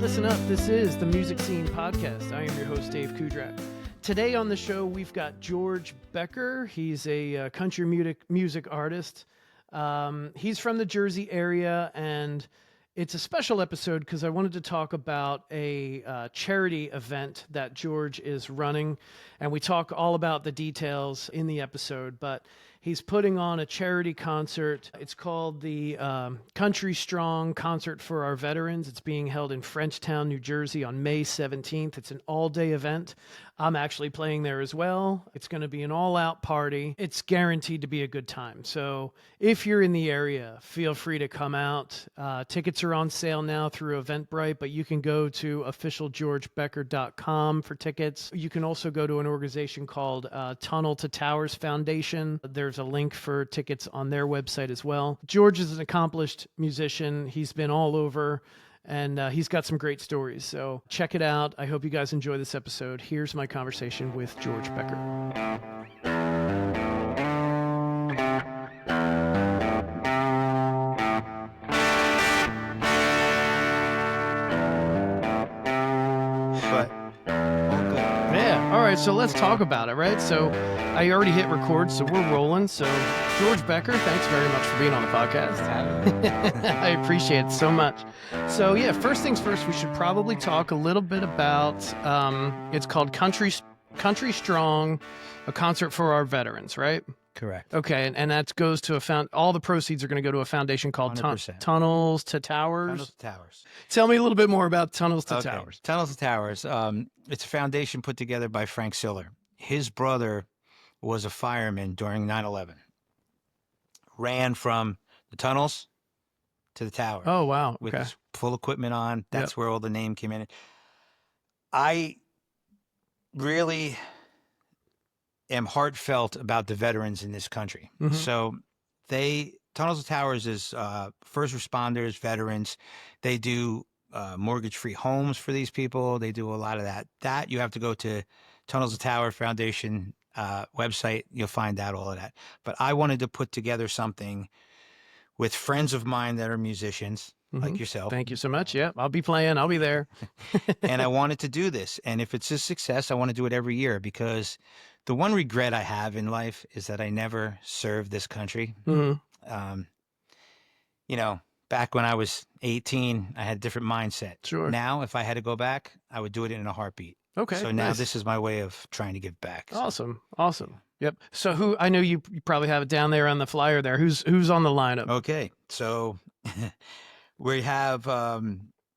listen up. This is the Music Scene Podcast. I am your host, Dave Cudrak. Today on the show, we've got George Becker. He's a country music artist. He's from the Jersey area, and it's a special episode because I wanted to talk about a charity event that George is running, and we talk all about the details in the episode, but he's putting on a charity concert. It's called the Country Strong Concert for Our Veterans. It's being held in Frenchtown, New Jersey on May 17th. It's an all-day event. I'm actually playing there as well. It's going to be an all-out party. It's guaranteed to be a good time. So if you're in the area, feel free to come out. Tickets are on sale now through Eventbrite, but you can go to officialgeorgebecker.com for tickets. You can also go to an organization called Tunnel to Towers Foundation. There's a link for tickets on their website as well. George is an accomplished musician. He's been all over, and he's got some great stories. So check it out. I hope you guys enjoy this episode. Here's my conversation with George Becker. So let's talk about it, right? So I already hit record, so we're rolling. So George Becker, thanks very much for being on the podcast. I appreciate it so much. So yeah, first things first, we should probably talk a little bit about, it's called Country Strong, a concert for our veterans, right? Correct. Okay, and that goes to all the proceeds are going to go to a foundation called Tunnels to Towers. Tunnels to Towers. Tell me a little bit more about Tunnels to Towers. Tunnels to Towers. It's a foundation put together by Frank Siller. His brother was a fireman during 9/11. Ran from the tunnels to the tower. Oh, wow. Okay. With his full equipment on. That's where all the name came in. I really am heartfelt about the veterans in this country. Mm-hmm. So Tunnels to Towers is first responders, veterans. They do mortgage-free homes for these people. They do a lot of that. That you have to go to Tunnels to Tower Foundation website. You'll find out all of that. But I wanted to put together something with friends of mine that are musicians, like yourself. Thank you so much. Yeah, I'll be playing. I'll be there. And I wanted to do this. And if it's a success, I want to do it every year, because the one regret I have in life is that I never served this country. Mm-hmm. Back when I was 18, I had a different mindset. Sure. Now, if I had to go back, I would do it in a heartbeat. Okay. So now this is my way of trying to give back. Awesome. Yep. So I know you probably have it down there on the flyer there. Who's on the lineup? Okay. So we have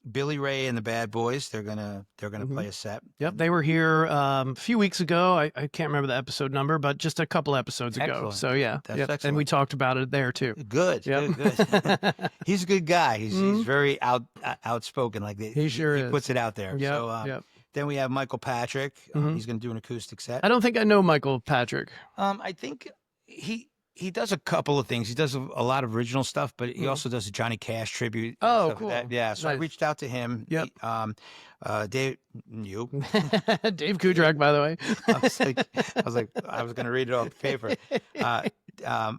Billy Ray and the Bad Boys. They're gonna play a set. Yep, they were here a few weeks ago. I can't remember the episode number, but just a couple episodes ago. Excellent. So yeah, that's excellent. And we talked about it there too. Good. Yep. Good. He's a good guy. He's very outspoken. Like he sure is. He puts it out there. Yep. So then we have Michael Patrick. He's going to do an acoustic set. I don't think I know Michael Patrick. I think he does a couple of things. He does a lot of original stuff, but he also does a Johnny Cash tribute. Oh, cool. Yeah, so nice. I reached out to him. Yep. Dave Cudrak, by the way. I was going to read it off the paper.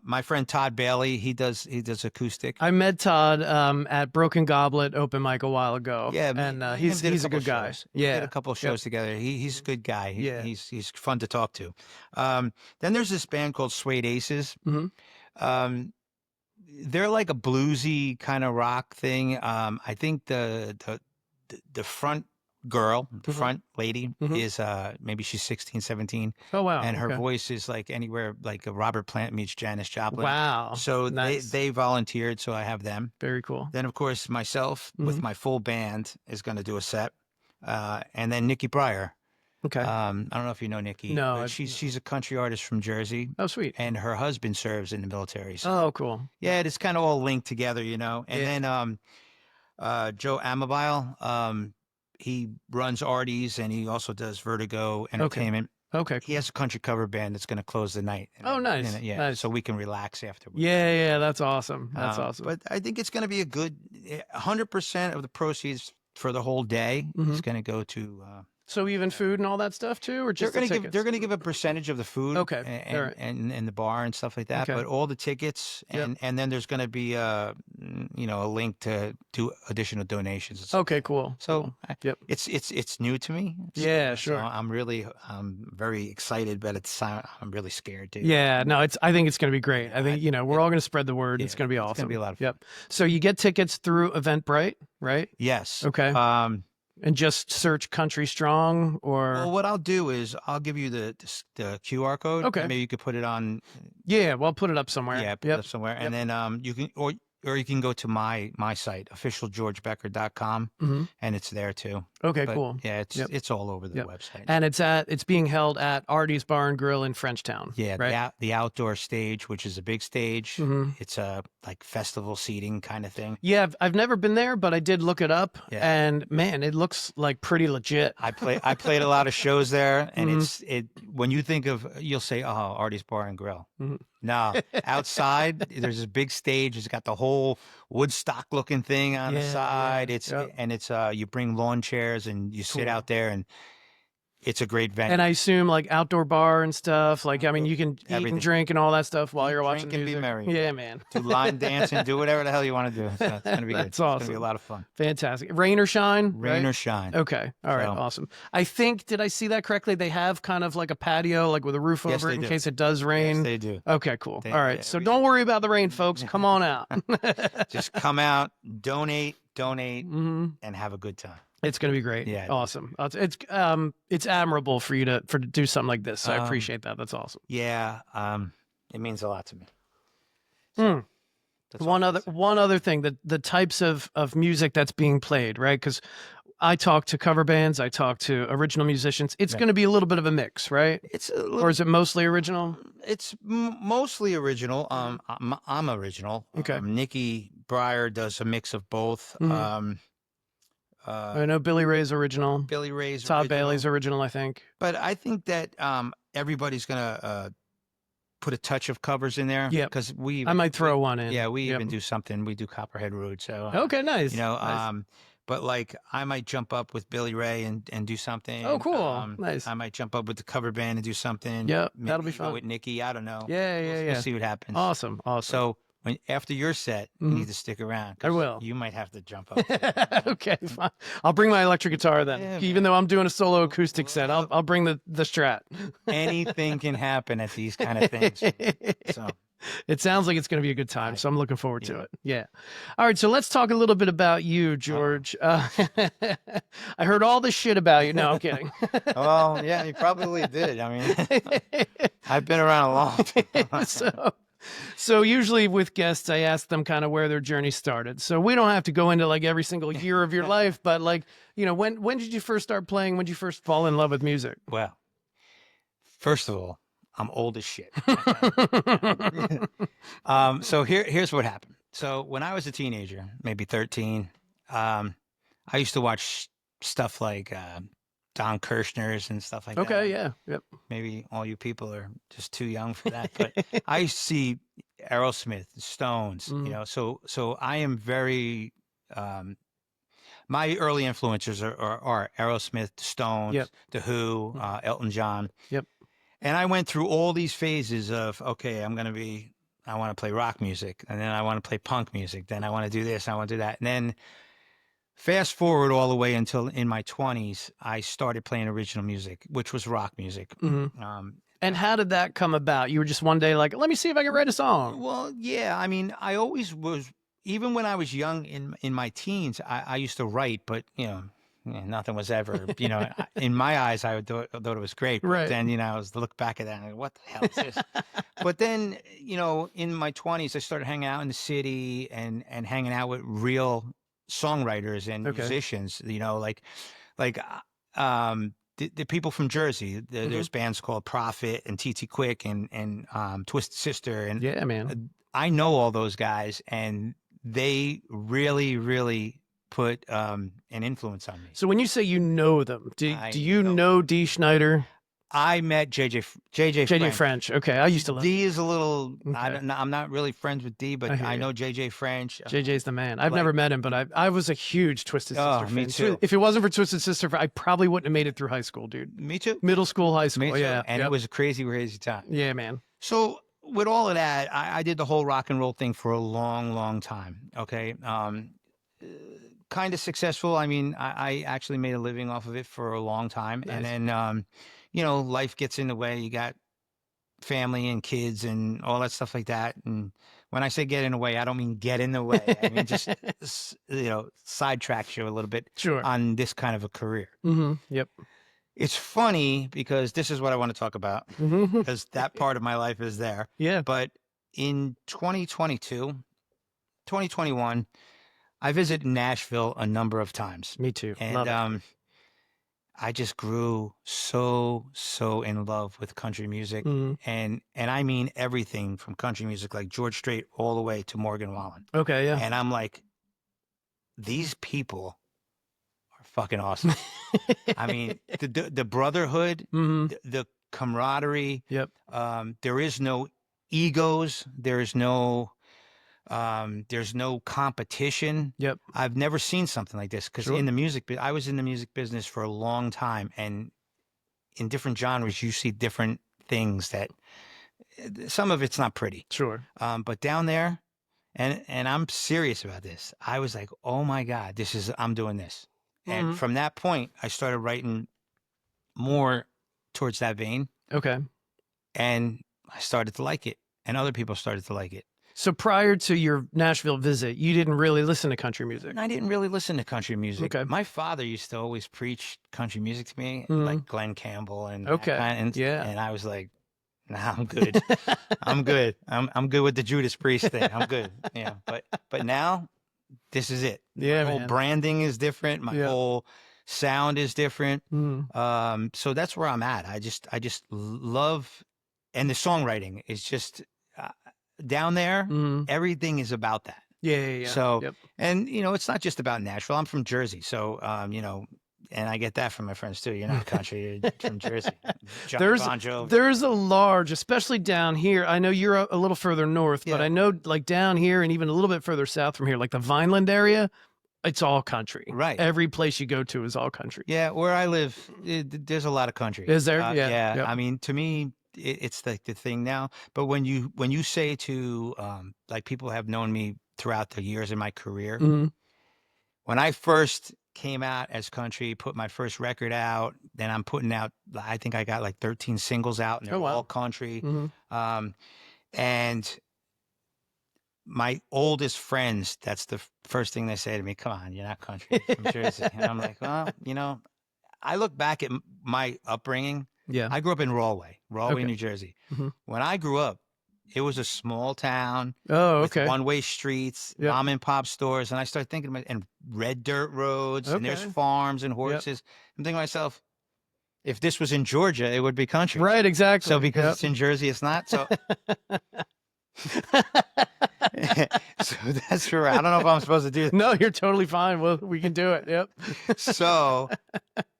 My friend Todd Bailey, he does acoustic. I met Todd at Broken Goblet open mic a while ago. Yeah, and he's a good guy. Yeah, we did a couple of shows together. He's a good guy. He's fun to talk to. Then there's this band called Suede Aces. Mm-hmm. They're like a bluesy kind of rock thing. I think the front girl, the front lady is maybe she's 16, 17. Oh, wow. And her voice is like anywhere like a Robert Plant meets Janis Joplin. Wow. So nice. they volunteered, so I have them. Very cool. Then, of course, myself with my full band is going to do a set. And then Nikki Breyer. Okay. I don't know if you know Nikki. No. But she's a country artist from Jersey. Oh, sweet. And her husband serves in the military. So, oh, cool. Yeah, it's kind of all linked together, And then Joe Amabile, he runs Artie's, and he also does Vertigo Entertainment. Okay. He has a country cover band that's going to close the night. Oh, nice. Nice. So we can relax afterwards. Yeah, that's awesome. That's awesome. But I think it's going to be a good 100% of the proceeds for the whole day is going to go to So even food and all that stuff too, or just They're the going tickets? to give a percentage of the food, Okay. and, All right. and the bar and stuff like that. Okay. But all the tickets, Yep. and then there's going to be a link to do additional donations. And stuff. Okay, cool. So Cool. Yep. it's new to me. Yeah, So sure. I'm very excited, but I'm really scared too. Yeah, no, I think it's going to be great. I think, we're all going to spread the word. Yeah, It's going to be awesome. It's going to be a lot of fun. Yep. So you get tickets through Eventbrite, right? Yes. Okay. And just search Country Strong or. Well, what I'll do is I'll give you the QR code. Okay. Maybe you could put it on. Yeah, well, put it up somewhere. Yeah, put it up somewhere, and then you can or you can go to my site, officialgeorgebecker.com, and it's there too. Okay, But, cool. Yeah, it's all over the website. And it's being held at Artie's Bar and Grill in Frenchtown. Yeah, right? the outdoor stage, which is a big stage. It's a like festival seating kind of thing. Yeah, I've never been there, but I did look it up, and man, it looks like pretty legit. I played a lot of shows there, and when you think of, you'll say, oh, Artie's Bar and Grill. No, outside there's this big stage. It's got the whole Woodstock looking thing on the side. You bring lawn chairs and you sit out there, and it's a great venue. And I assume like outdoor bar and stuff. Like, I mean, you can eat and drink and all that stuff while you're watching Drink music. and be merry. Yeah, man. Do line dancing, do whatever the hell you want to do. So it's going to be good. That's awesome. It's going to be a lot of fun. Fantastic. Rain or shine? Rain or shine. Okay. All right. Awesome. I think, did I see that correctly? They have kind of like a patio, like with a roof over it in case it does rain. Yes, they do. Okay, cool. All right. So don't worry about the rain, folks. Come on out. Just come out, donate, and have a good time. It's going to be great. Yeah. Awesome. It's admirable for you to do something like this. So I appreciate that. That's awesome. Yeah. It means a lot to me. So, one other thing, the types of music that's being played, right? Because I talk to cover bands, I talk to original musicians. It's going to be a little bit of a mix, right? Or is it mostly original? It's mostly original. I'm original. Okay. Nikki Breyer does a mix of both. I know Billy Ray's original. Billy Ray's Todd original. Bailey's original, I think. But I think that everybody's gonna put a touch of covers in there. Yeah, because I might throw one in. Yeah, we even do something. We do Copperhead Road. So okay, nice. Nice. But like I might jump up with Billy Ray and do something. Oh, cool. Nice. I might jump up with the cover band and do something. Yeah, that'll be fun. With Nikki, I don't know. Yeah. We'll see what happens. Awesome. So after your set, you need to stick around. I will. You might have to jump up. Okay, fine. I'll bring my electric guitar then. Yeah, even though I'm doing a solo acoustic set, I'll bring the Strat. Anything can happen at these kind of things. So it sounds like it's going to be a good time, so I'm looking forward to it. Yeah. All right, so let's talk a little bit about you, George. I heard all this shit about you. No, I'm kidding. Well, yeah, you probably did. I mean, I've been around a long time. So usually with guests, I ask them kind of where their journey started. So we don't have to go into like every single year of your life, but like, when did you first start playing? When did you first fall in love with music? Well, first of all, I'm old as shit. So here's what happened. So when I was a teenager, maybe 13, I used to watch stuff like Don Kirshner's and stuff like that. Okay, yeah, yep. Maybe all you people are just too young for that, but I used to see Aerosmith, Stones, so I am very, my early influencers are Aerosmith, Stones, The Who, Elton John. Yep. And I went through all these phases of, okay, I want to play rock music, and then I want to play punk music, then I want to do this, I want to do that. And then fast forward all the way until in my 20s, I started playing original music, which was rock music. And how did that come about? You were just one day like, let me see if I can write a song. Well, yeah. I mean, I always was, even when I was young in my teens, I used to write, but, nothing was ever, in my eyes, I thought it was great. Right. But then, I was look back at that and like, what the hell is this? But then, in my 20s, I started hanging out in the city and hanging out with real songwriters and musicians, the people from Jersey. There's bands called Prophet and TT Quick and Twisted Sister. And yeah, man, I know all those guys, and they really, really put an influence on me. So when you say you know them, do you know Dee Schneider? I met JJ JJ French. Okay, I used to love. D is a little. Okay. I'm not really friends with D, but I hear I you. know JJ French. JJ's the man. I've like- never met him, but I was a huge Twisted Sister me fan. too. If it wasn't for Twisted Sister, I probably wouldn't have made it through high school, dude. Me too. Middle school, high school, Me too. yeah. And it was a crazy, crazy time. Yeah, man. So with all of that, I did the whole rock and roll thing for a long, long time. Okay. Kind of successful. I mean, I actually made a living off of it for a long time. Nice. And then, you know, life gets in the way. You got family and kids and all that stuff like that. And when I say get in the way, I don't mean get in the way. I mean, just, you know, sidetracks you a little bit Sure. on this kind of a career. Mm-hmm. Yep. It's funny because this is what I want to talk about Mm-hmm. because that part of my life is there. Yeah. But in 2021, I visited Nashville a number of times. Me too. And Love it. I just grew so in love with country music. Mhm. And I mean everything from country music like George Strait all the way to Morgan Wallen. Okay, yeah. And I'm like, these people are fucking awesome. I mean, the brotherhood, Mm-hmm. the camaraderie. Yep. There is no egos. There's no competition. Yep. I've never seen something like this because Sure. in the music, I was in the music business for a long time, and in different genres, you see different things that some of it's not pretty. Sure. But down there, and I'm serious about this. I was like, oh my God, I'm doing this. And Mhm. from that point, I started writing more towards that vein, Okay. and I started to like it, and other people started to like it. So prior to your Nashville visit, you didn't really listen to country music. And I didn't really listen to country music. Okay. My father used to always preach country music to me, Mhm. like Glenn Campbell and that Okay. kind, Yeah. and I was like, nah, I'm good. I'm good. I'm good with the Judas Priest thing. I'm good. Yeah. But now this is it. Yeah, My whole man. branding is different. My Yeah. whole sound is different. Mhm. So that's where I'm at. I just love, and the songwriting is just down there. Mhm. Everything is about that. Yeah. So, Yep. and you know, it's not just about Nashville. I'm from Jersey, so you know, and I get that from my friends too. You're not country, you're from Jersey. John There's Bon Jovi. there's a large, especially down here. I know you're a little further north, but Yeah. I know like down here and even a little bit further south from here, like the Vineland area, it's all country. Right. Every place you go to is all country. Yeah, where I live, there's a lot of country. Is there? Yeah. Yep. I mean, to me, it's like the thing now. But when you say to like people have known me throughout the years in my career, Mhm. when I first came out as country, put my first record out, then I'm putting out, I think I got like 13 singles out, and they're Oh, wow. all country. Mhm. And my oldest friends, that's the first thing they say to me, come on, you're not country, you're from Jersey. And I'm like, well, you know, I look back at my upbringing. Yeah. I grew up in Rahway, Okay. New Jersey. Mhm. When I grew up, it was a small town Oh, with okay. one-way streets, Yep. mom and pop stores. And I started thinking about, and red dirt roads, and there's Okay. farms and horses. I'm thinking to myself, if this was in Georgia, it would be country. Right, exactly. So because Yep. it's in Jersey, it's not. So, so that's where, I don't know if I'm supposed to do No, you're totally fine. Well, we can do it. Yep. So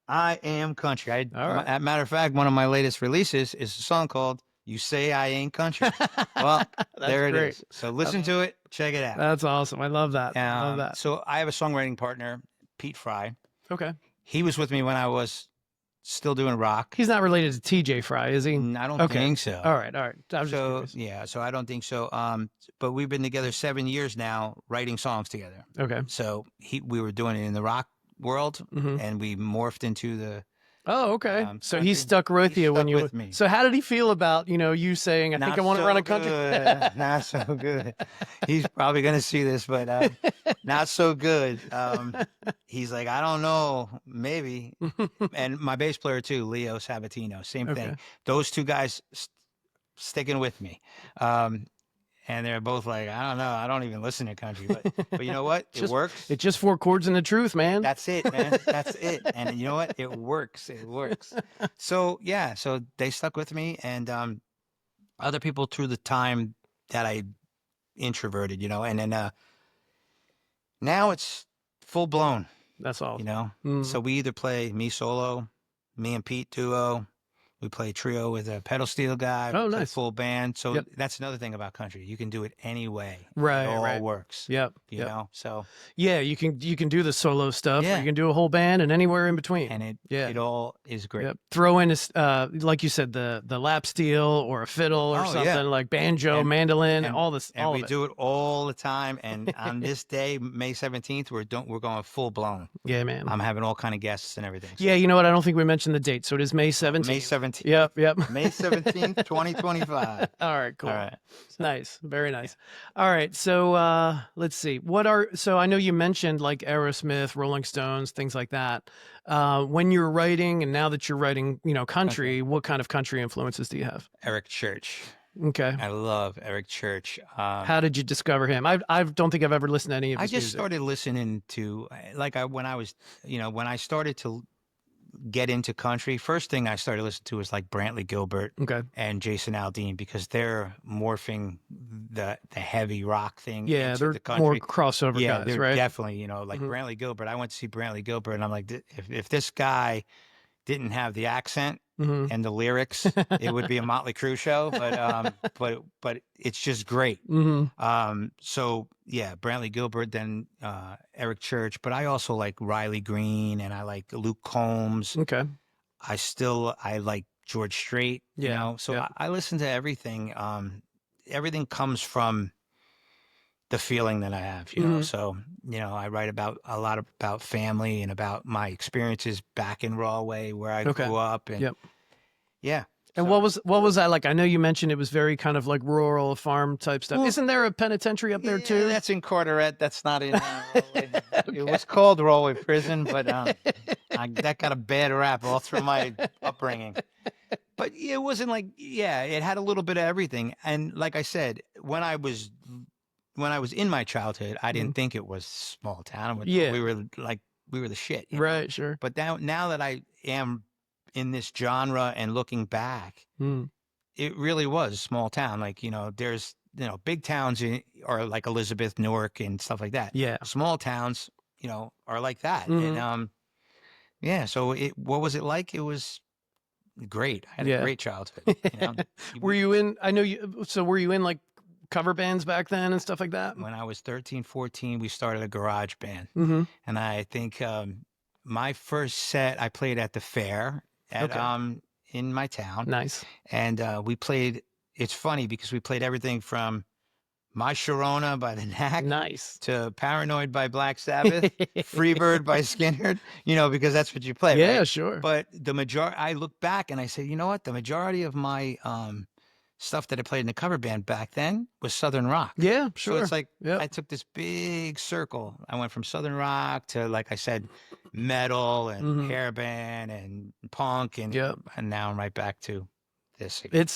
I am country. All right. As a matter of fact, one of my latest releases is a song called "You Say I Ain't Country." Well, there it great. is. So listen to it. Check it out. That's awesome. I love that. Love that. So I have a songwriting partner, Pete Fry. Okay. He was with me when I was still doing rock. He's not related to TJ Fry, is he? I don't Okay. think so. All right. I was just So curious. yeah, so I don't think so. But we've been together 7 years now, writing songs together. Okay. So we were doing it in the rock world, Mhm. and we morphed into the. Oh, okay. So country. he stuck with He you when stuck you. with me. So how did he feel about you saying, "I think I want to run a country"? Good. Not so good. He's probably gonna see this, but not so good. He's like, I don't know, maybe. And my bass player too, Leo Sabatino, same Okay. thing. Those two guys sticking with me. And they're both like, I don't know, I don't even listen to country, but you know what? It works. It's just 4 chords and the truth, man. That's it, man. That's it. And you know what? It works. It works. So yeah, so they stuck with me, and other people through the time that I introverted, and then now it's full blown, That's all. Mhm. Mhm. So we either play me solo, me and Pete duo, We play trio with a pedal steel guy. Oh, We play nice. full band. So Yep. that's another thing about country. You can do it any way. Right, It all right. works. Yep. You know? So Yeah, you can do the solo stuff, or yeah. you can do a whole band and anywhere in between. And yeah. it all is great. Yep. Throw in like you said, the lap steel or a fiddle or something like banjo, mandolin, all this. And all we of it. do it all the time. And on this day, May 17th, we're going full blown. Yeah, man. I'm having all kind of guests and everything. So. Yeah, you know what? I don't think we mentioned the date, so it is May 17th. May 17th. Yep. May 17th, 2025. All right, cool. All right. So, nice. Very nice. Yeah. All right. So let's see. So I know you mentioned like Aerosmith, Rolling Stones, things like that. When you're writing, and now that you're writing, country, what kind of country influences do you have? Eric Church. Okay. I love Eric Church. How did you discover him? I don't think I've ever listened to any of his music. music. Started listening to, when I started to get into country, first thing I started listening to was like Brantley Gilbert and Jason Aldean, because they're morphing the heavy rock thing into they're the country. more crossover guys, they're right? definitely, Brantley Gilbert. I went to see Brantley Gilbert, and I'm like, if this guy didn't have the accent and the lyrics, it would be a Motley Crue show. But it's just great. So yeah, Brantley Gilbert, then Eric Church, but I also like Riley Green, and I like Luke Combs. Okay. I like George Strait. So I listen to everything. Everything comes from the feeling that I have, So, I write a lot about family and about my experiences back in Rahway, where I grew up. And yeah. And what was that like? I know you mentioned it was very kind of like rural farm type stuff. Isn't there a penitentiary up there too? That's in Carteret. That's not in Rahway. It was called Rahway Prison, but that got a bad rap all through my upbringing. But it wasn't like, it had a little bit of everything. And like I said, when I was in my childhood, I didn't think it was small town. We were the shit. Right, sure. But now that I am in this genre and looking back, it really was small town. Like, there's, big towns are like Elizabeth, Newark, and stuff like that. Yeah. Small towns, are like that. And so what was it like? It was great. I had a great childhood. Were you in like cover bands back then and stuff like that? When I was 13, 14, we started a garage band. And I think my first set I played at the fair in my town. Nice. And we played, it's funny because we played everything from My Sharona by the Knack. Nice. To Paranoid by Black Sabbath, Freebird by Skinner, because that's what you play, yeah, right? Sure. But I look back and I say, you know what? The majority of my stuff that I played in the cover band back then was Southern rock. Yeah, sure. So it's like I took this big circle. I went from Southern rock to, like I said, metal and hair band and punk, and now I'm right back to this again.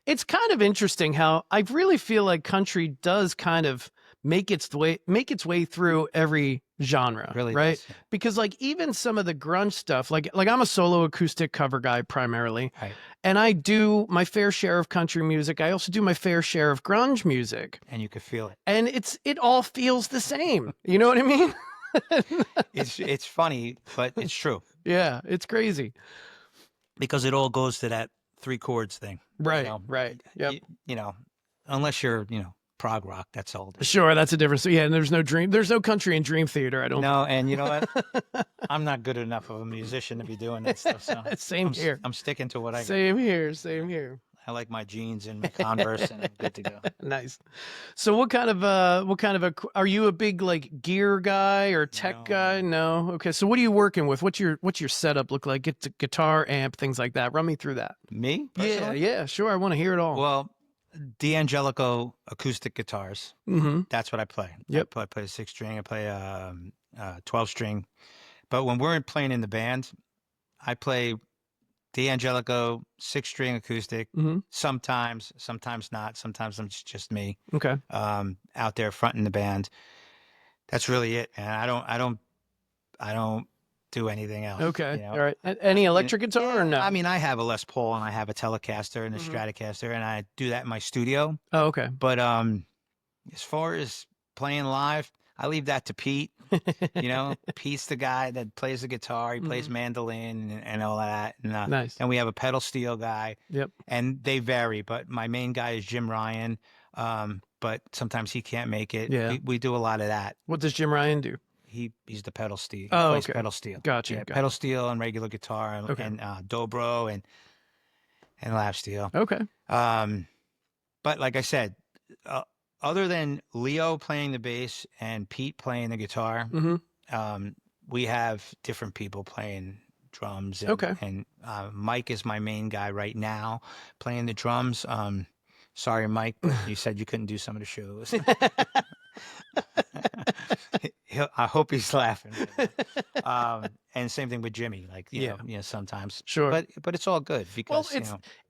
It's kind of interesting how I really feel like country does kind of make its way through every genre, really right? does, yeah. Because like even some of the grunge stuff, like I'm a solo acoustic cover guy primarily, right. And I do my fair share of country music. I also do my fair share of grunge music, and you can feel it. And it all feels the same. You know what I mean? It's funny, but it's true. Yeah, it's crazy because it all goes to that 3 chords thing, right? Right. Yep. Unless you're prog rock, that's old. Sure, that's a difference. Yeah, and there's no country in Dream Theater. I don't. No, and you know what? I'm not good enough of a musician to be doing that stuff. So Same here. I'm sticking to what I. Same here. I like my jeans and my Converse, and I'm good to go. Nice. So, what kind of are you a big like gear guy or tech guy? No. Okay. So, what are you working with? What's your setup look like? Get the guitar, amp, things like that. Run me through that. Me? Personally? Yeah. Sure. I want to hear it all. Well, D'Angelico acoustic guitars. That's what I play. Yep. I play a 6-string. I play a 12-string. But when we're playing in the band, I play D'Angelico 6-string acoustic. Sometimes not. Sometimes I'm just me. Okay. Out there fronting the band. That's really it. And I don't do anything else. Okay. All right. Any electric guitar or no? I mean, I have a Les Paul and I have a Telecaster and a Stratocaster, and I do that in my studio. Oh, okay. But as far as playing live, I leave that to Pete. Pete's the guy that plays the guitar. He plays mandolin and all that. And, Nice. and we have a pedal steel guy. Yep. And they vary, but my main guy is Jim Ryan. But sometimes he can't make it. Yeah. We do a lot of that. What does Jim Ryan do? He's the pedal steel. He plays pedal steel. Gotcha. Yeah, pedal steel and regular guitar and, dobro and lap steel. Okay. But like I said, other than Leo playing the bass and Pete playing the guitar, we have different people playing drums. And Mike is my main guy right now playing the drums. Sorry, Mike, but you said you couldn't do some of the shows. I hope he's laughing. And same thing with Jimmy. Like, you know, sometimes. Sure. But it's all good because,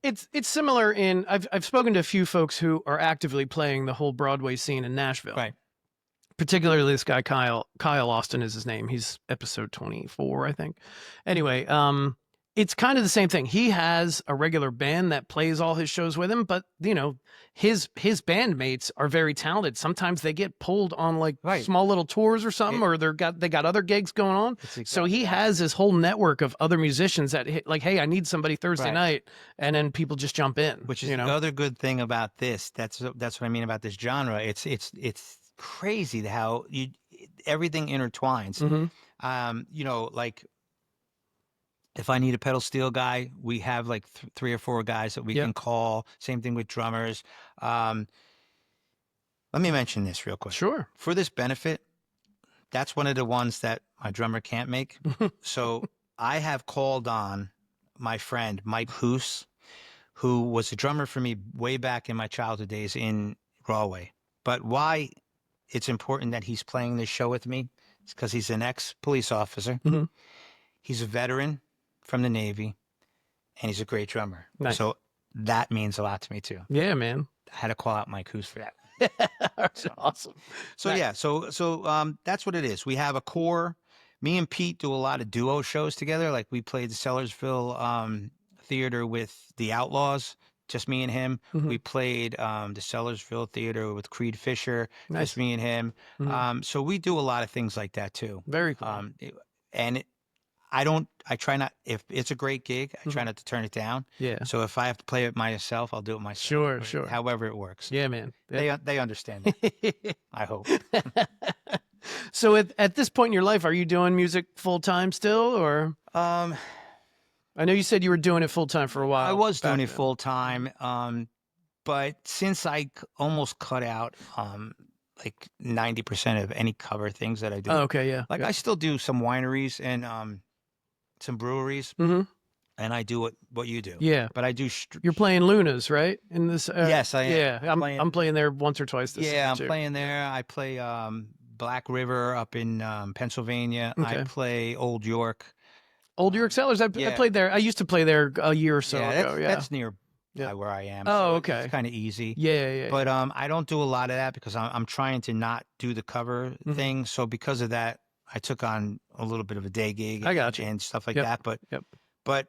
it's similar in, I've spoken to a few folks who are actively playing the whole Broadway scene in Nashville. Right. Particularly this guy, Kyle Austin is his name. He's episode 24, I think. Anyway, it's kind of the same thing. He has a regular band that plays all his shows with him, but his bandmates are very talented. Sometimes they get pulled on like small little tours or something, or they got other gigs going on. So he has this whole network of other musicians that like, hey, I need somebody Thursday night, and then people just jump in. Which is the other good thing about this. That's what I mean about this genre. It's crazy how everything intertwines. Like, if I need a pedal steel guy, we have like 3 or 4 guys that we can call. Same thing with drummers. Let me mention this real quick. Sure. For this benefit, that's one of the ones that my drummer can't make. So I have called on my friend, Mike Hoos, who was a drummer for me way back in my childhood days in Galway. But why it's important that he's playing this show with me is because he's an ex-police officer. He's a veteran from the Navy, and he's a great drummer. Nice. So that means a lot to me too. Yeah, man. I had to call out Mike Hoos for that. That's awesome. So nice. So that's what it is. We have a core. Me and Pete do a lot of duo shows together. Like we played the Sellersville Theater with the Outlaws, just me and him. We played the Sellersville Theater with Creed Fisher, just me and him. So we do a lot of things like that too. Very cool. I try not, if it's a great gig, I try not to turn it down. Yeah. So if I have to play it myself, I'll do it myself. Sure. However it works. Yeah, man. They understand that. I hope. So at this point in your life, are you doing music full time still, or? I know you said you were doing it full time for a while. I was doing it full time. But since I almost cut out, like 90% of any cover things that I do. Oh, okay. Yeah. Like I still do some wineries and, some breweries, and I do what you do. Yeah, but I do. You're playing Luna's, right? In this. Yes, I am. Yeah, I'm playing there once or twice this year. I'm playing there. I play Black River up in Pennsylvania. Okay. I play Old York. Old York Cellars. I played there. I used to play there a year or so ago. That's near where I am. Oh, so okay. It's kind of easy. Yeah. But I don't do a lot of that because I'm trying to not do the cover thing. So because of that, I took on a little bit of a day gig and stuff like that. But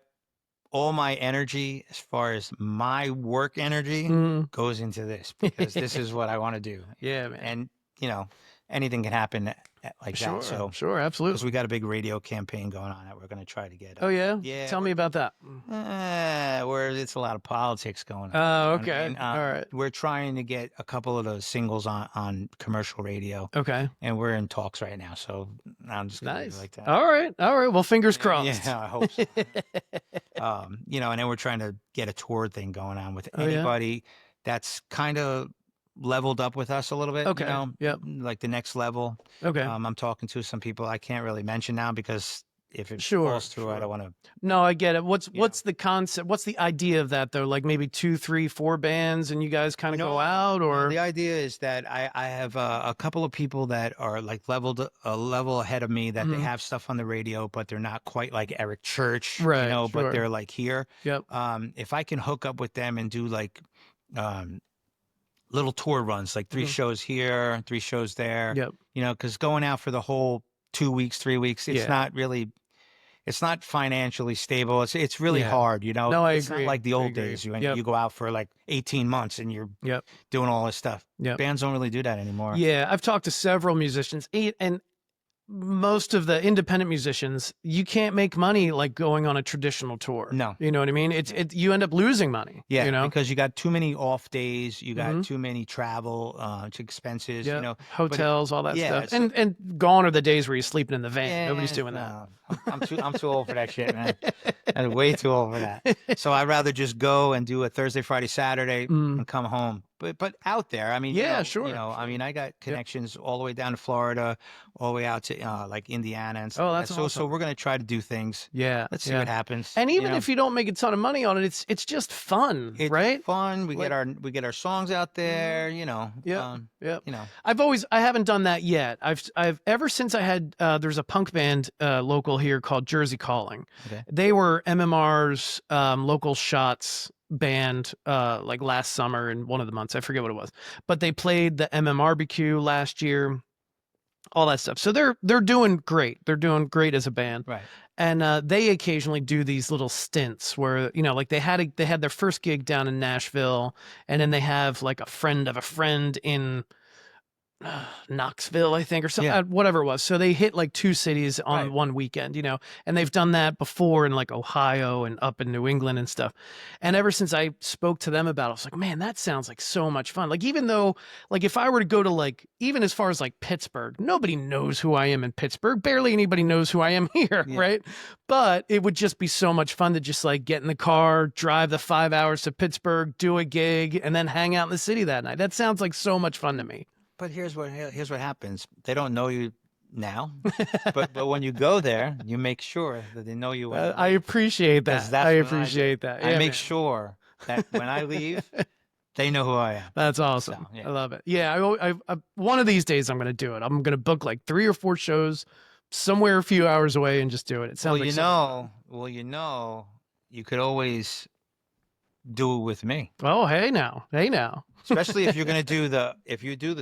all my energy, as far as my work energy, goes into this because this is what I want to do. Yeah, man. And, anything can happen like that. So sure, absolutely. Because we got a big radio campaign going on that we're going to try to get. Oh, yeah? Yeah. Tell me about that. Where it's a lot of politics going on. Oh, okay. All right. We're trying to get a couple of those singles on commercial radio. Okay. And we're in talks right now. So I'm just going to leave it like that. All right. Well, fingers crossed. Yeah, I hope so. And then we're trying to get a tour thing going on with anybody that's kind of leveled up with us a little bit. Okay. Like the next level. Okay. I'm talking to some people I can't really mention now because if it falls through, I don't want to. No, I get it. What's the concept? What's the idea of that though? Like maybe 2, 3, 4 bands, and you guys kind of go out, or the idea is that I have a couple of people that are like a level ahead of me that they have stuff on the radio, but they're not quite like Eric Church, right? But they're like here. Yep. If I can hook up with them and do like little tour runs, like 3 shows here, 3 shows there. Yep. Because going out for the whole 2 weeks, 3 weeks, it's not really. it's not financially stable. It's really Yeah. hard, you know. No, I It's agree. not like the I old agree. days when Yep. you go out for like 18 months and you're Yep. doing all this stuff. Yep. Bands don't really do that anymore. Yeah, I've talked to several musicians, and most of the independent musicians, you can't make money like going on a traditional tour. No. You know what I mean? You end up losing money. Yeah, you know, because you got too many off days, you got Mhm. too many travel expenses, yeah, you know. But hotels, all that yeah, stuff, so, and gone are the days where you're sleeping in the van. Nobody's yeah, doing that. no, I'm too old for that shit, man. I'm way too old for that. So I'd rather just go and do a Thursday, Friday, Saturday, Mm. and come home. But out there, I mean, Yeah, you sure. know, I mean, I got Yep. connections all the way down to Florida, all the way out to like Indiana and stuff. Oh, like that's that. So awesome. we're gonna try to do things. Yeah, Let's see yeah. what happens. And you even know? if you don't make a ton of money on it, it's just fun, It's right? fun. We Like- get our songs out there. You know. Yeah, yeah. You know. I haven't done that yet. I've ever since I had there's a punk band local here called Jersey Calling. Okay. They were MMR's local shots band like last summer in one of the months. I forget what it was, but they played the MMRBQ last year. All that stuff. So they're doing great. They're doing great as a band. Right. And they occasionally do these little stints where, you know, like they had their first gig down in Nashville, and then they have like a friend of a friend in Knoxville, I think, or something, Yeah. whatever it was. So they hit like 2 cities on Right. one weekend, you know, and they've done that before in like Ohio and up in New England and stuff. And ever since I spoke to them about it, I was like, man, that sounds like so much fun. Like, even though, like, if I were to go to like, even as far as like Pittsburgh, nobody knows who I am in Pittsburgh. Barely anybody knows who I am here, Yeah. right? But it would just be so much fun to just like get in the car, drive the 5 hours to Pittsburgh, do a gig, and then hang out in the city that night. That sounds like so much fun to me. But here's what happens. They don't know you now, but when you go there, you make sure that they know you. I appreciate 'Cause that. that's I what appreciate that. I Yeah, make man. sure that when I leave, they know who I am. That's awesome. So, yeah. I love it. Yeah, I one of these days I'm going to do it. I'm going to book like 3 or 4 shows somewhere a few hours away and just do it. It sounds Well, like you know, you could always do it with me. Oh, hey now. Especially if you're gonna do the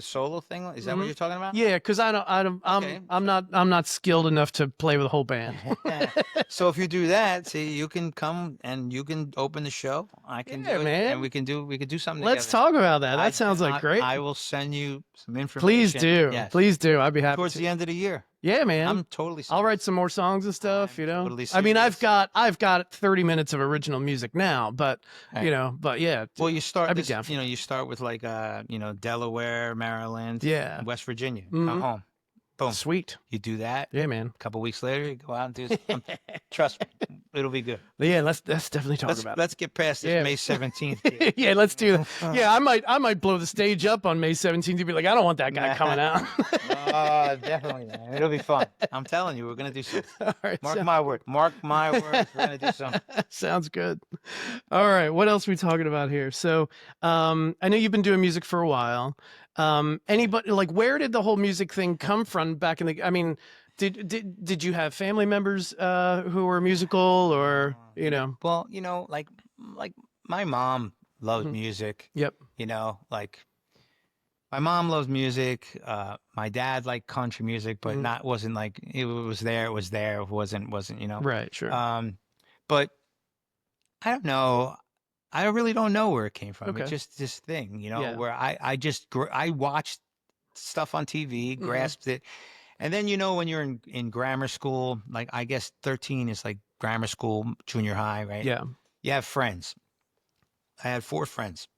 solo thing. Is that what you're talking about? Yeah, because Okay. I'm not skilled enough to play with a whole band. So if you do that, see, you can come and you can open the show. I can Yeah, do it, man. and we can do something. Let's together. talk about that. That sounds like great. I will send you some information. Please do. Yes. Please do. I'd be happy Towards to. the end of the year. Yeah, man. I'm totally. I'll write some more songs and stuff, I'm you know. totally I mean, I've serious. got 30 minutes of original music now, but Right. you know, but yeah. Well, you start. I'd be This, down for you start with like Delaware, Maryland, Yeah. West Virginia. Mhm. Come home. Boom. Sweet. You do that. Yeah, man. A couple weeks later, you go out and do something. Trust me, it'll be good. Yeah, let's definitely talk about it. Let's get past this Yeah. May 17th. Yeah, let's do that. Yeah, I might blow the stage up on May 17th to be like, I don't want that guy coming out. Oh, definitely, man. It'll be fun. I'm telling you, we're gonna do something. All right, Mark my word. Mark my word. We're gonna do something. sounds good. All right, what else are we talking about here? So, I know you've been doing music for a while. Anybody like where did the whole music thing come from back in the? I mean, did you have family members who were musical or you know? Well, like my mom loves Mhm. music. Yep. Like my mom loves music. My dad liked country music, but Mhm. wasn't like it was there. It was there. It wasn't. Right. Sure. But I don't know. I really don't know where it came from. Okay. It's just this thing, Yeah. where I just I watched stuff on TV, Mhm. grasped it, and then when you're in grammar school, like I guess 13 is like grammar school, junior high, right? Yeah. You have friends. I had 4 friends.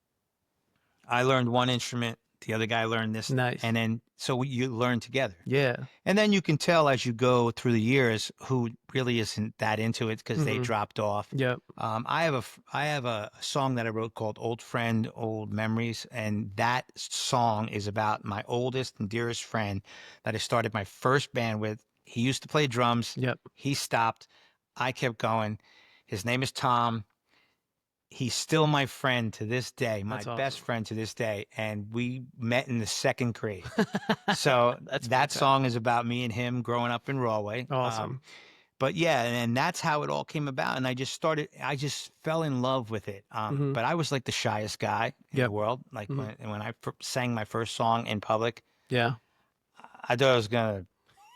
I learned one instrument. The other guy learned this. Nice. And then, so you learn together. Yeah. And then you can tell as you go through the years who really isn't that into it because they Mhm. dropped off. Yep. I have a song that I wrote called Old Friend, Old Memories. And that song is about my oldest and dearest friend that I started my first band with. He used to play drums. Yep. He stopped. I kept going. His name is Tom. He's still my friend to this day, my That's best awesome. friend to this day. And we met in the 2nd grade. So That's that fantastic. song is about me and him growing up in Rahway. Awesome. But yeah, and that's how it all came about. And I just fell in love with it. Mhm. But I was like the shyest guy in Yep. the world. Like Mhm. when I sang my first song in public, Yeah. I thought I was going to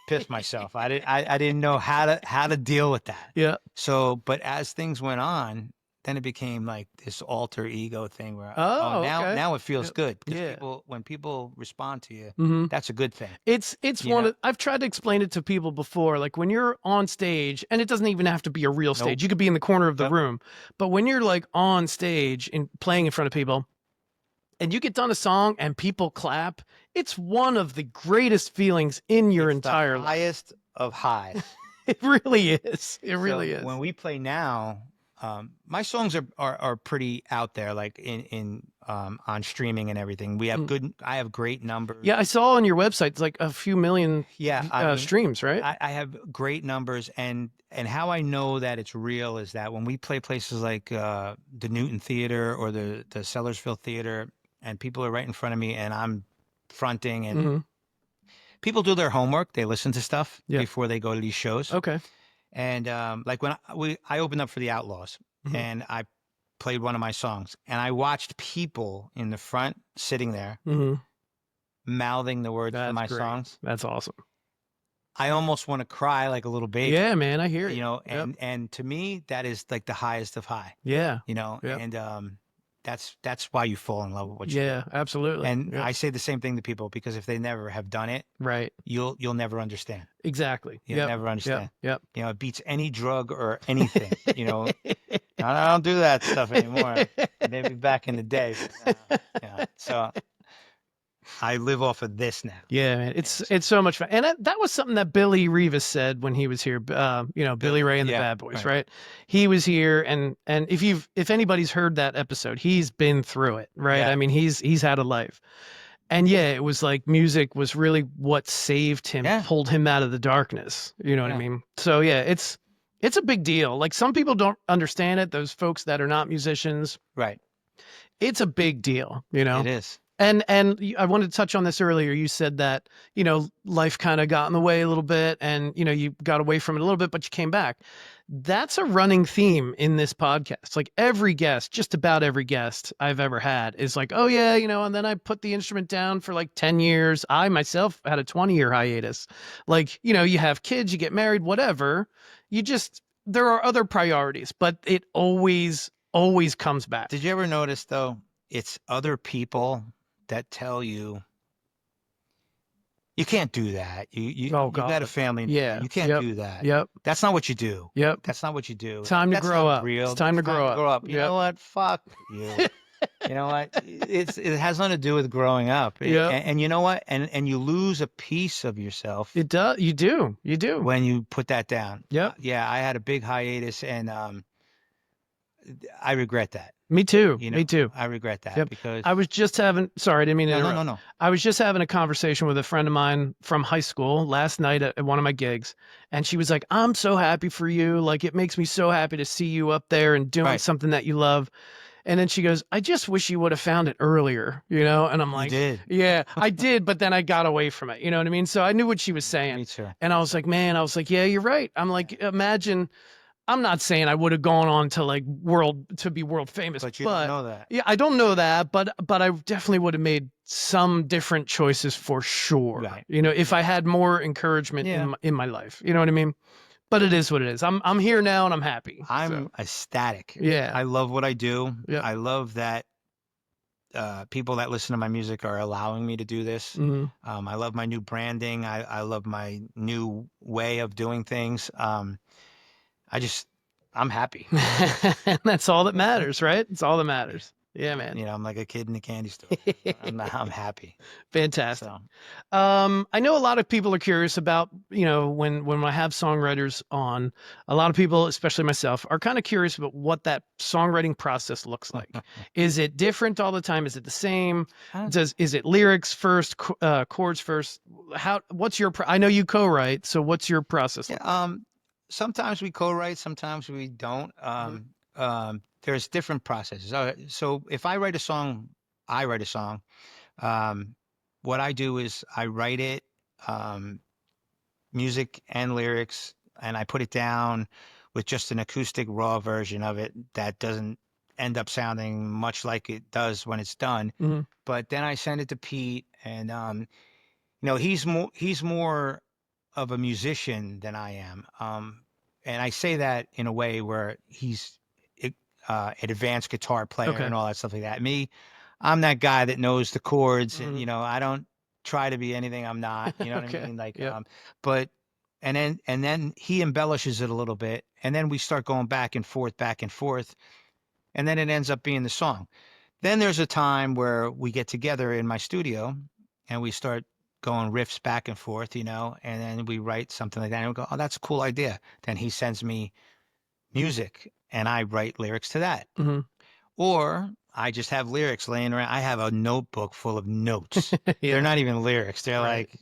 piss myself. I didn't know how to deal with that. Yeah. So, but as things went on, then it became like this alter ego thing where Okay. now it feels good because Yeah. when people respond to you, Mm-hmm. that's a good thing. It's You one know? of, I've tried to explain it to people before, like when you're on stage, and it doesn't even have to be a real stage. Nope. You could be in the corner of the Yep. room, but when you're like on stage and playing in front of people, and you get done a song and people clap, it's one of the greatest feelings in your It's entire the life. highest of highs. It really is. It really So is. when we play now, my songs are pretty out there, like in on streaming and everything. We have I have great numbers. Yeah, I saw on your website it's like a few million streams, right? I have great numbers, and how I know that it's real is that when we play places like the Newton Theater or the Sellersville Theater, and people are right in front of me, and I'm fronting, and people do their homework. They listen to stuff before they go to these shows. Okay. And like when I opened up for the Outlaws, and I played one of my songs, and I watched people in the front sitting there mouthing the words to my songs. That's awesome. I almost want to cry like a little baby. Yeah, man, I hear you. You know, and to me that is like the highest of high. Yeah. You know, and that's why you fall in love with what you do. Yeah, absolutely. And I say the same thing to people because if they never have done it, right, you'll never understand. Exactly. You'll never understand. Yep. You know, it beats any drug or anything. You know, I don't do that stuff anymore. Maybe back in the day. But, so I live off of this now. Yeah, man. It's so much fun. And that was something that Billy Rivas said when he was here. Billy Ray and the Bad Boys, right? He was here, and if anybody's heard that episode, he's been through it, right? Yeah. I mean, he's had a life. And yeah, it was like music was really what saved him, pulled him out of the darkness. You know what I mean? So yeah, it's a big deal. Like some people don't understand it, those folks that are not musicians. Right. It's a big deal, you know? It is. And I wanted to touch on this earlier. You said that, life kind of got in the way a little bit and, you got away from it a little bit, but you came back. That's a running theme in this podcast. Like every guest, just about every guest I've ever had is like, oh yeah, and then I put the instrument down for like 10 years. I myself had a 20-year hiatus. Like, you have kids, you get married, whatever. There are other priorities, but it always comes back. Did you ever notice though, it's other people that tell you you can't do that. You got a family. Yeah. You can't do that. Yep. That's not what you do. Yep. That's not what you do. Time to grow up. Real. It's time to grow up. You know what? Fuck you. You know what? It has nothing to do with growing up. Yeah. And you know what? And you lose a piece of yourself. It does. You do. When you put that down. Yep. Yeah. I had a big hiatus and I regret that. Me too. Me too. I regret that because I was just having, sorry, I didn't mean to interrupt. No. I was just having a conversation with a friend of mine from high school last night at one of my gigs. And she was like, I'm so happy for you. Like, it makes me so happy to see you up there and doing something that you love. And then she goes, I just wish you would have found it earlier, And I'm like, you did. Yeah, I did. But then I got away from it. You know what I mean? So I knew what she was saying. Me too. And I was like, yeah, you're right. I'm like, imagine. I'm not saying I would have gone on to be world famous, but you don't know that. Yeah, I don't know that, but I definitely would have made some different choices for sure. Right. If I had more encouragement in my life, you know what I mean? But it is what it is. I'm here now and I'm happy. I'm ecstatic. Yeah. I love what I do. Yeah. I love that people that listen to my music are allowing me to do this. Mm-hmm. I love my new branding. I love my new way of doing things. I'm happy. And that's all that matters, right? It's all that matters. Yeah, man. I'm like a kid in a candy store. I'm happy. Fantastic. So. I know a lot of people are curious about, when I have songwriters on, a lot of people, especially myself, are kind of curious about what that songwriting process looks like. Is it different all the time? Is it the same? Is it lyrics first, chords first? I know you co-write, so what's your process like? Sometimes we co-write, sometimes we don't. There's different processes. So if I write a song, what I do is I write it, music and lyrics, and I put it down with just an acoustic raw version of it that doesn't end up sounding much like it does when it's done. Mm-hmm. But then I send it to Pete, and he's more of a musician than I am. And I say that in a way where he's an advanced guitar player Okay. and all that stuff like that. Me, I'm that guy that knows the chords, and Mhm. I don't try to be anything I'm not. You know what I Okay. mean? Like, Yep. but and then he embellishes it a little bit, and then we start going back and forth, and then it ends up being the song. Then there's a time where we get together in my studio, and we start going riffs back and forth, and then we write something like that, and we go, "Oh, that's a cool idea." Then he sends me music, and I write lyrics to that. Hmm. Or I just have lyrics laying around. I have a notebook full of notes. They're Yeah. not even lyrics. They're Right. like,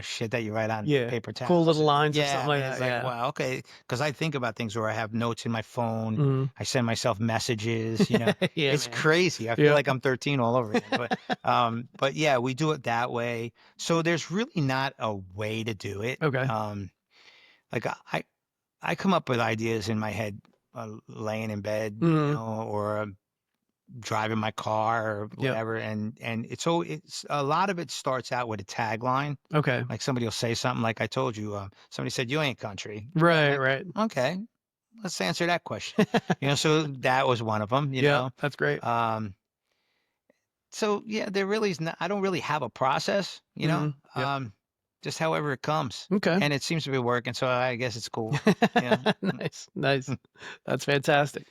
shit that you write on Yeah. paper Cool towels. little lines or Yeah, something I like mean, it's that. like, Yeah. wow, okay. Because I think about things, or I have notes in my phone. Hmm. I send myself messages. Yeah, It's man. crazy. I feel Yep. like I'm 13 all over again. But yeah, we do it that way. So there's really not a way to do it. Okay. Like I come up with ideas in my head, laying in bed, Hmm. or driving my car or Yep. whatever, and it's a lot of it starts out with a tagline. Okay. Like somebody will say something like I told you, somebody said, "You ain't country." And Right. Right. okay, let's answer that question. So that was one of them. Yeah. That's great. Um, so yeah, there really is not, I don't really have a process. Hmm. Yep. Just however it comes, Okay. and it seems to be working. So I guess it's cool. Yeah. Nice. Nice. That's fantastic.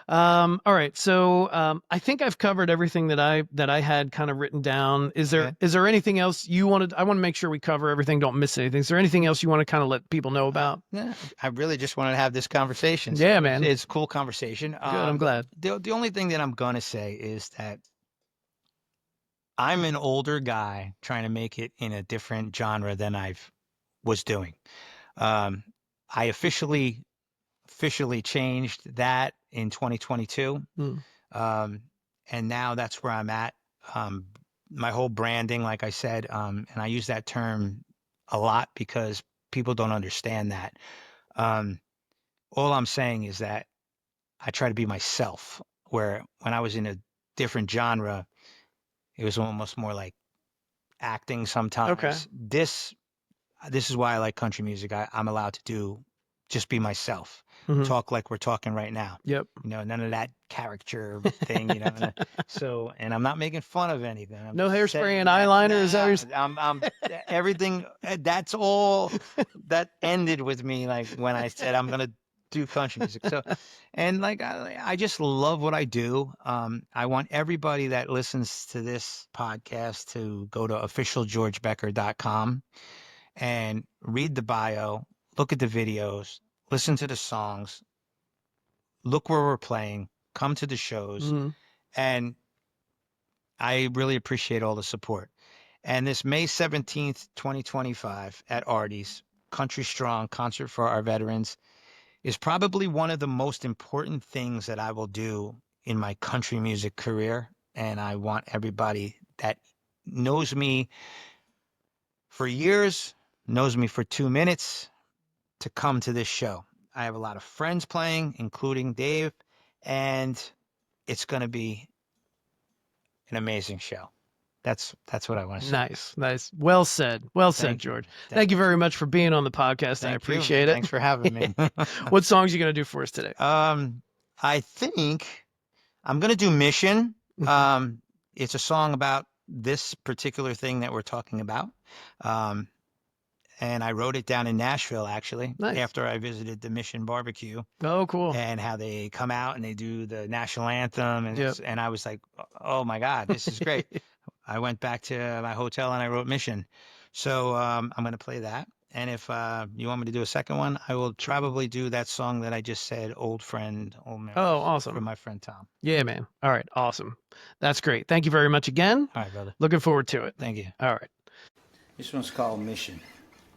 All right. So I think I've covered everything that I had kind of written down. Is there Okay. is there anything else you wanted? I want to make sure we cover everything. Don't miss anything. Is there anything else you want to kind of let people know about? Yeah, I really just wanted to have this conversation. So Yeah, it's, man. it's a cool conversation. Good. I'm glad. The only thing that I'm gonna say is that I'm an older guy trying to make it in a different genre than I've was doing. Um, I officially changed that in 2022, Mm. um, and now that's where I'm at. Um, my whole branding, like I said, and I use that term a lot because people don't understand that. Um, all I'm saying is that I try to be myself. Where when I was in a different genre, it was almost more like acting Okay. sometimes. This is why I like country music. I'm allowed to just be myself, Hmm. talk like we're talking right now. Yep. None of that caricature thing. And I'm not making fun of anything. I'm No just hairspray and saying that. eyeliner. Is that what Nah, you're saying? I'm everything. That's all that ended with me. Like when I said I'm gonna do country music. So, and like I just love what I do. I want everybody that listens to this podcast to go to officialgeorgebecker.com and read the bio, look at the videos, listen to the songs, look where we're playing, come to the shows, Mhm. and I really appreciate all the support. And this May 17th, 2025 at Artie's Country Strong Concert for Our Veterans is probably one of the most important things that I will do in my country music career. And I want everybody that knows me for years, knows me for 2 minutes, to come to this show. I have a lot of friends playing, including Dave, and it's going to be an amazing show. That's what I want to say. Nice. Nice. Well said. Well said, Thank you. George. Thank you very much for being on the podcast. I Thank you. appreciate it. Thanks for having me. What songs are you going to do for us today? I think I'm going to do Mission. Mhm. It's a song about this particular thing that we're talking about. Um, and I wrote it down in Nashville, actually, Nice. after I visited the Mission Barbecue. Oh, cool. And how they come out and they do the national anthem, and Yep. and I was like, oh my God, this is great. I went back to my hotel and I wrote Mission. So I'm going to play that. And if you want me to do a second one, I will probably do that song that I just said, Old Friend, Old Memories, Oh, from awesome. my friend Tom. Yeah, man. All right. Awesome. That's great. Thank you very much again. All right, brother. Looking forward to it. Thank you. All right. This one's called Mission,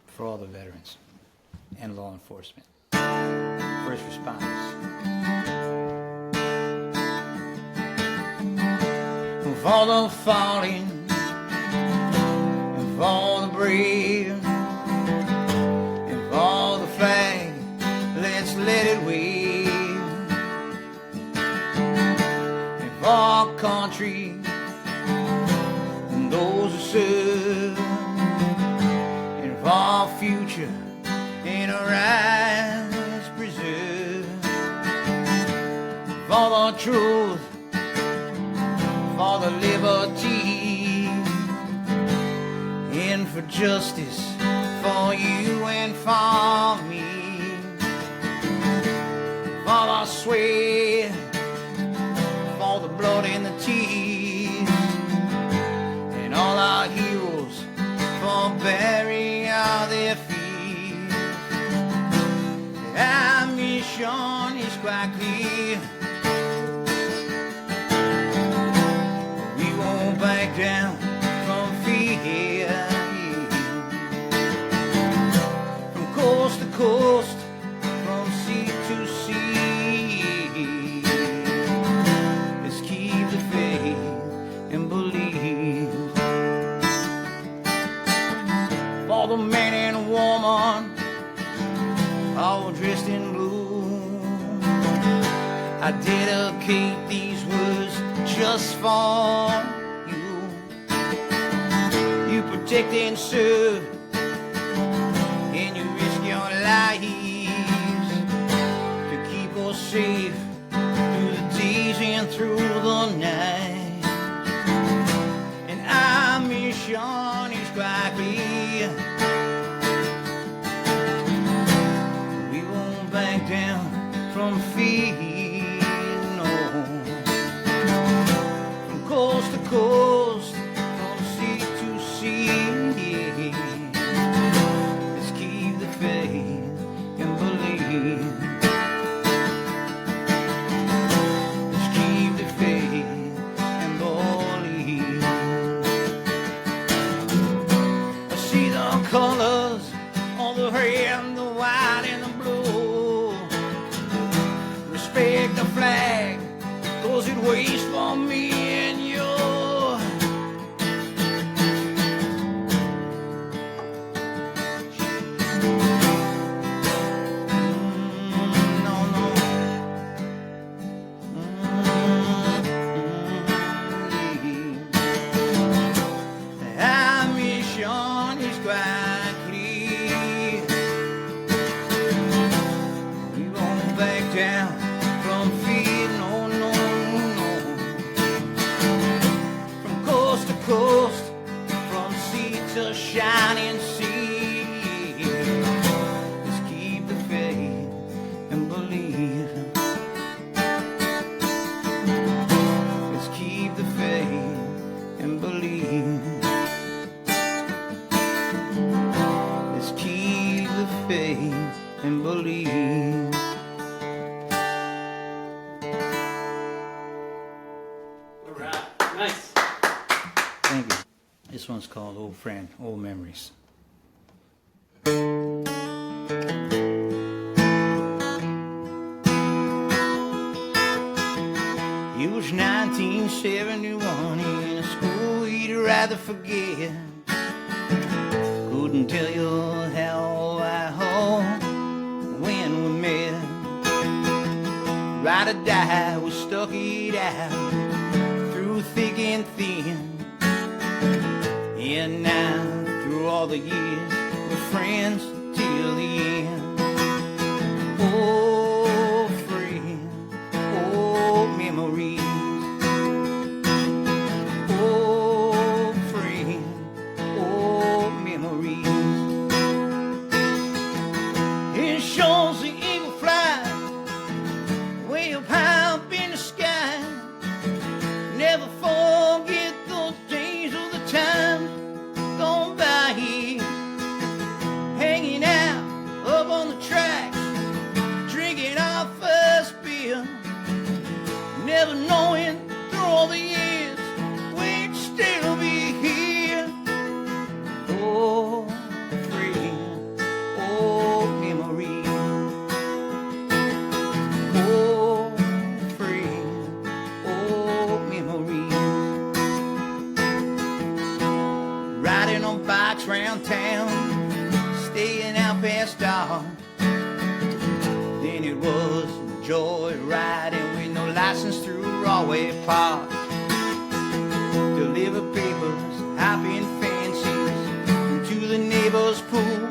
for all the veterans and law enforcement, first responders. Of all the falling, of all the brave, of all the flag, let's let it wave. Of all country, and those who serve, and of all future in our eyes preserved. For the truth, for the liberty, and for justice, for you and for me. For the sweat, for the blood and the tears, and all our heroes for burying all their fears. Our mission is quite clear. We won't back down from fear. From coast to coast, from sea to sea, let's keep the faith and believe. For the man and woman, all dressed in blue, I dedicate these words just for you. You protect and serve, and you risk your lives to keep us safe through the days and through the night. And our mission is quite clear. We won't back down from fear, no. From coast to coast, from sea to sea, let's keep the faith and believe. Let's keep the faith and believe. I see the colors on the red, the white, and the blue. Respect the flag, 'cause it waits for me and you. Our mission is quite clear. We won't back down from fear, no, no, no. From coast to coast, from sea to shining sea, let's keep the faith and believe. Let's keep the faith and believe. Let's keep the faith and believe. All right. Nice. Thank you. This one's called Old Friend, Old Memories. It was 1971 in a school you'd rather forget. Couldn't tell you how I hope when we met. Ride or die, we stuck it out through thick and thin. And now, through all the years, we're friends till the end. Oh, friend, oh, memories. Oh, friend, oh, memories. It shows the eagle fly way up high up in the sky. Never forget those days or the times gone by here. Hanging out up on the tracks, drinking our first beer. Never knowing through all the years we'd still be here. Oh, friend, oh, memories. Oh, friend, oh, memories. Riding on bikes round town, staying out past dark. Then it was joy riding with no license through Rawway Park. Deliver papers, hop in fancies into the neighbor's pool.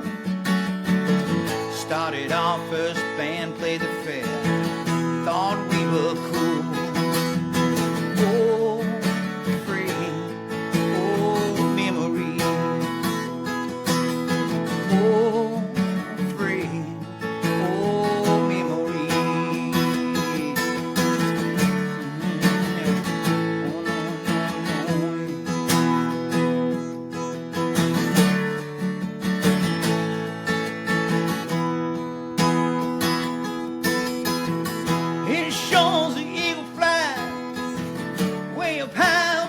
How